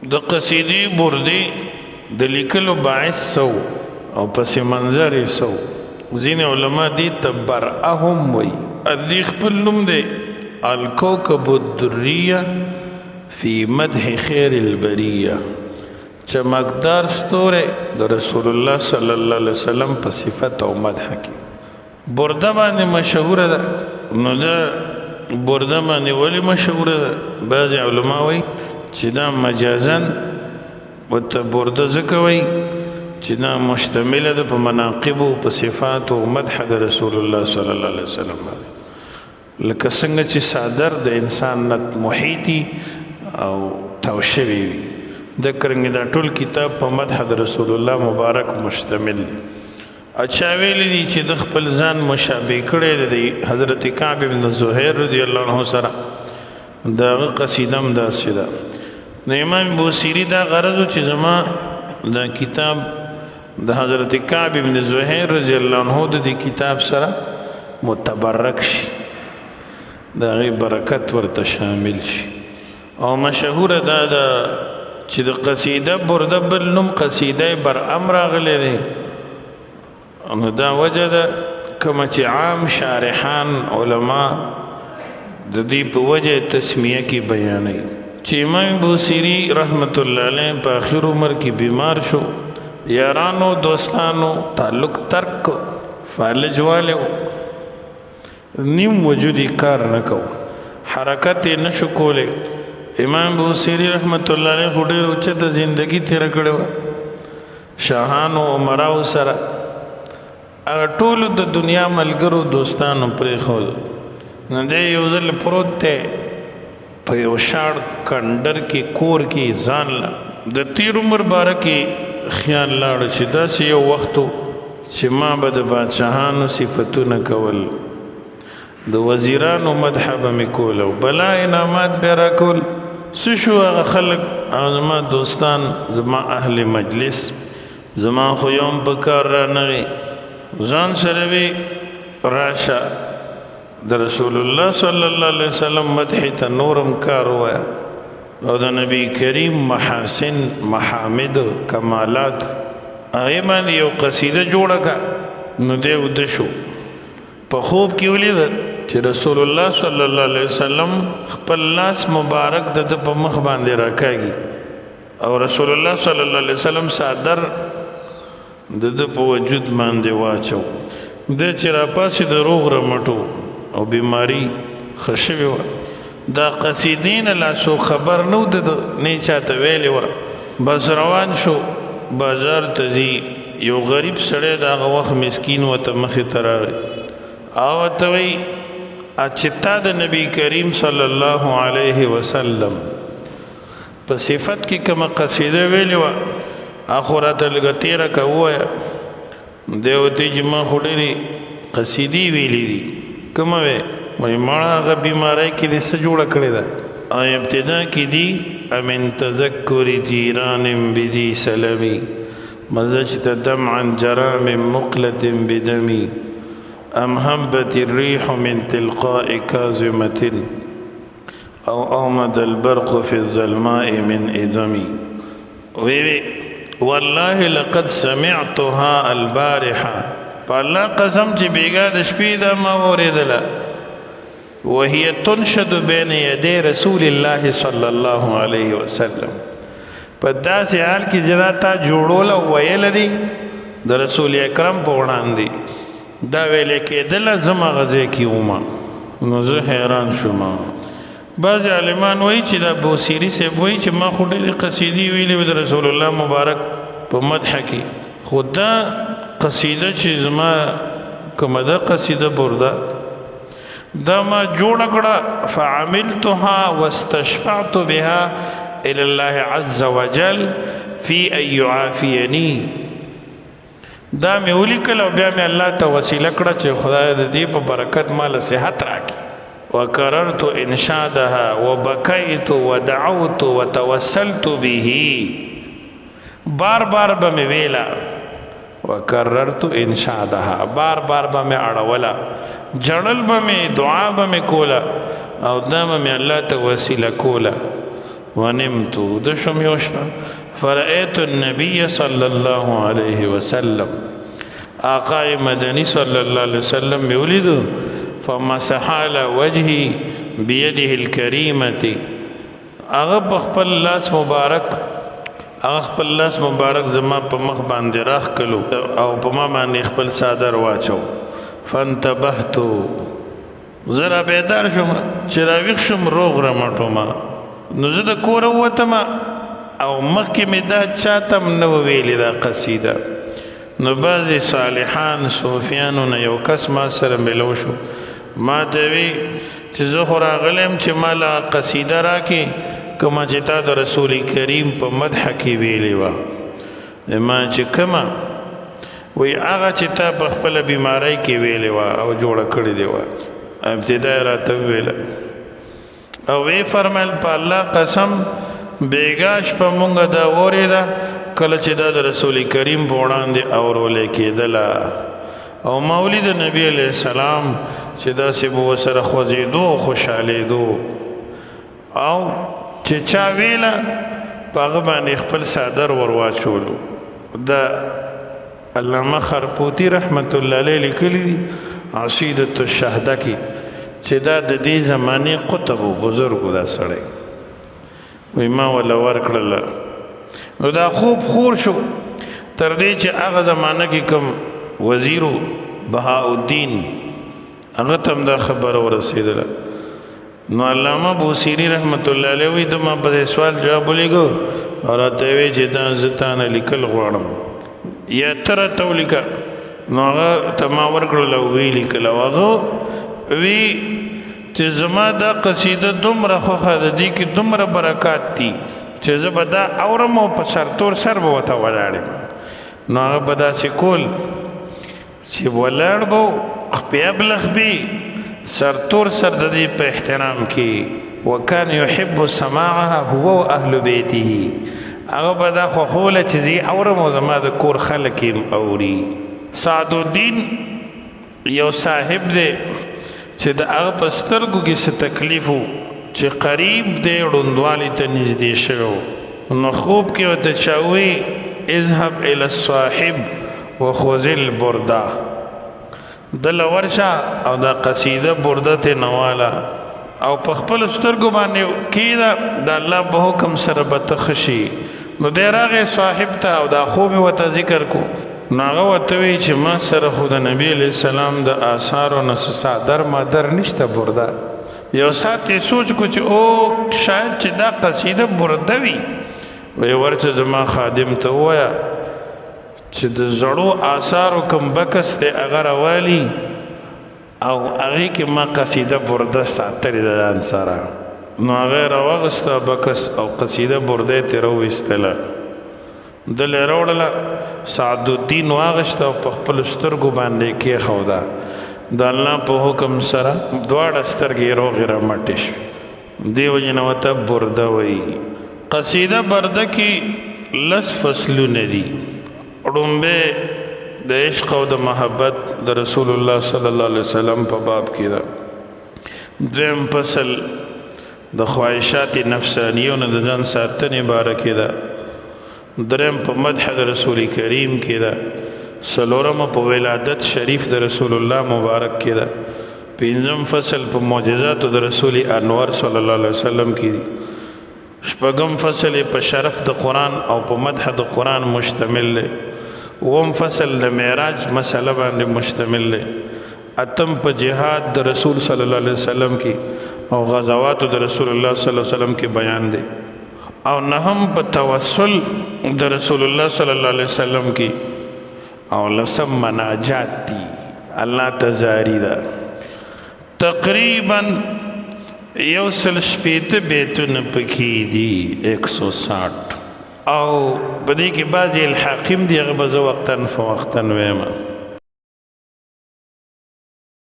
د قصیدی بردی د لیکلو باعث سو او پس منظر سو ځینې علما دې ته برأهم وی ادی خپل نوم دی الکوكب الدریه فی مدح خیر البریه چمکدار ستوره د رسول الله صلی الله علیه وسلم په صفت او مدح کې برده باندې مشهوره ده نو دا برده باندې ولی مشهوره ده بعض علما وی چې دا مجازن وته برده ځکه وی چې دا مشتمله ده په مناقب او په صفات او مدح د رسول الله صلی الله علیه وسلم لکه څنګه چې صادر د انسان نت محیطي او توشوي وي د کرنګ دا ټول کتاب په مدح د رسول الله مبارک مشتمل دی اچھا ویلی دی چې د خپل ځان مشابه کړی دی حضرت کعب بن زهیر رضی الله عنه سره داغه قصیده هم داسې ده نو امام بوصیری دا غرض چې زما دا کتاب د حضرت کعب بن زهیر رضی الله عنه د کتاب سره متبرک شي دا غي برکت ورته شامل شي او مشهور دا چې د قصیده برده بل نوم قصیده بر امر غلې دی نو دا وجه ده کوم چې عام شارحان علما د دې په وجه تسمیه کې بیانوي چې امام بوصیری رحمت الله علیه په اخر عمر کې بیمار شو یارانو دوستانو تعلق ترک فالج والے نیم وجودی کار نکو حرکت نشو کوله امام بوصیری رحمت الله علیه خو ډېر اوچته زندگی تیر کړو شاهانو عمراو سره ټول د دنیا ملګرو دوستانو پرې خو نه دی یو ځل پروت دی په یو شاړ کندر کې کور کې ځان لا د تیر عمر باره کې خیال لاړ چې داسې یو وخت چې ما به د بادشاهانو صفتونه کول د وزیرانو مدح به مې کول او بلا انعامات به راکول څه شو هغه خلک زما دوستان زما اهل مجلس زما خو یوم په کار رانغی ځان سره وی راشه د رسول الله صلی الله علیه وسلم مدح ته نورم کار وایا او د نبی کریم محاسن محامد کمالات ایمن یو قصیده جوړه کا نو دی ود شو په خوب کې ولید چې رسول الله صلی الله علیه وسلم خپل لاس مبارک د په مخ باندې راکاږي او رسول الله صلی الله علیه وسلم صادر د په وجود باندې واچو د چر پاسې د روغ رمټو او بیماری خشوي و دا قصیدین لا سو خبر نو د نه چاته ویلی و بس روان شو بازار تزي یو غریب سړی دا وخت مسکین و ته مخې تراغی او ته وی اچتا د نبی کریم صلی الله علیه وسلم په صفت کې کوم قصیده ویلی و اخرت لګتیره کوه دیو تیجما خډری قصیدی ویلی دي کومه وای ماړه غ بیماری کې د څه جوړ کړی دا ابتدا کې دي امن تذکر جیران بدی سلمی مزجت دمعا جرام مقلة بدمي ام هبت الريح من تلقاء كاظمة او اومد البرق في الظلماء من ادمي وی والله لقد سمعتها البارحة فالله قسم چې بیګا د شپې د ما اوریدله وهي تنشد بين يدي رسول الله صلى الله عليه وسلم په داسې حال کې جراتا جوړول ویل دي د رسول اکرم په وړاندې دا ویل کېدل زما غزه کې ومه نو زه حیران شوم بعض عالمان وایي چې دا بوصیری صاحب وایي چې ما خو ډېرې قصیدې ویلې د رسول الله مبارک په مدح کې خو دا قصیده چې زما کومه ده قصیده برده دا ما جوړ کړه فعملتها واستشفعت بها الى الله عز وجل في ان يعافيني دا مې ولیکل او بیا مې الله ته وسیله کړه چې خدای دې په برکت مال صحت راکړي وقررت انشادها وبكيت ودعوت وتوسلت به بار بار به مې ویلا وقررت انشادها بار بار به مې اړولا جړل به مې دعا به مې کولا او دا به مې الله ته وسیله کولا ونمت دشم يوشبا فرأيت النبي صلى الله عليه وسلم آقا مدني صلى الله عليه وسلم يولد فمسح على وجهي بيده الكريمة اغب خپل لاس مبارک خپل لاس مبارک زما په مخ باندې راخ کلو او په ما باندې خپل صادر واچو فانتبهت زرا بیدار شم چې راویښ شم روغ رمټو ما نو زه د کوره ووتم او مخکې مې دا چاته هم نه ویلې دا قصیده نو بعضې صالحان صوفیانو نه یو کس ما سره ملو شو ما ته وی چې زه خو راغلی یم چې ما له قصیده راکې کومه چې تا د رسول کریم په مدح کې ویلې وه ما چې کومه وی هغه چې تا په خپله بیمارۍ کې ویلې وه او جوړه کړې دې وه ابتدا یې راته وویله او وی فرمیل په الله قسم بیګا شپه مونږ دا اورېده کله چې دا د رسول کریم په وړاندې اورولې کېدله او مولد نبی علیہ السلام چې داسې به ورسره خوځېدو او خوشحالېدو او چې چا ویله په هغه باندې خپل صادر ور واچولو د علامه خرپوتی رحمت الله علیه لیکلي دي عصیدة الشهده کې چې دا د دې زمانې قطب و بزرګو دا سړی وی ما ولا ورکړله نو دا خوب خور شو تر دې چې هغه زمانه کې کوم وزیرو بهاء الدین هغه ته هم دا خبره ورسېدله نو علامه بوصیري رحمت الله علیه وی د ما په سوال جواب ولیکو او راته وی چې دا زه تا نه لیکل غواړم یا ته راته ولیکه نو هغه ته ما ورکړله او ویې لیکل او هغه وی چې زما دا قصیده دومره خوښه ده دې کې دومره برکات دي چې زه به دا اورم او په سرتور سر به ورته ولاړ یم نو هغه به داسې کول چې ولاړ به خپې ابلغ بي سرتور سر د دې په احترام کې وکان یحب سماعها هو و اهل بیته هغه به دا خوښوله چې زه اورم او زما د کور خلک یې اوري سعد الدین یو صاحب دی چې د هغه په سترګو کې څه تکلیف و چې قریب دی ړوندوالي ته نږدې شوی نو خوب کې ورته چا وی اذهب الى الصاحب وخذ البرده دله ورشه او دا قصیده برده ته نواله او په خپل سترګو باندې کېده د الله په حکم سره به ته ښه شي نو دی راغی صاحب ته او دا خوب یې ورته ذکر کو نو هغه ورته وی چې ما سره خو د نبي علیه السلام د آثارو نه صادر مادر نشته برده یو ساعت یې سوچ کو چې او شاید چې دا قصیده برده وي وی ورچه زما خادم ته ووایه چې د زړو آثارو کوم بکس دی هغه راوالي او هغې کې ما قصیده برده ساتلې ده ځان سره نو هغه یې راواغسته بکس او قصیده برده یې ترې راویستله دل یې راوړله سعدالدین واغشته او په خپلو سترګو باندې یې کېښوده د الله په حکم سره دواړه سترګې یې روغې رامټې شوې دې وجې نه ورته برده وایي قصیده برده کې لس فصلونه دي ړومبی د عشق او د محبت د رسول الله صلی الله علیه وسلم په باب کې ده دویم فصل د خواهشات نفسانیو نه د ځان ساتنې باره کې ده دریم په مدح د رسول کریم کې ده څلورم په ولادت شریف د رسول الله مبارک کې ده پنځم فصل په معجزاتو د رسول انور صلی الله علیه وسلم کې دي شپږم فصل په شرف د قرآن او په مدح د قرآن مشتمل دی اوم فصل د معراج مسله باندې مشتمل دی اتم په جهاد د رسول صلی الله علیه وسلم کې او غزوات د رسول الله صلی الله علیه وسلم کې بیان دی او نهم په توسل د رسول الله صلی الله علیه وسلم کې او لسم مناجات دی الله تزاری ده تقریبا یو سل شپیته بیتونه پکې دي 160 او په دې کې بعضې الحاقم دي هغه به زه وقتاً فوقتاً ویم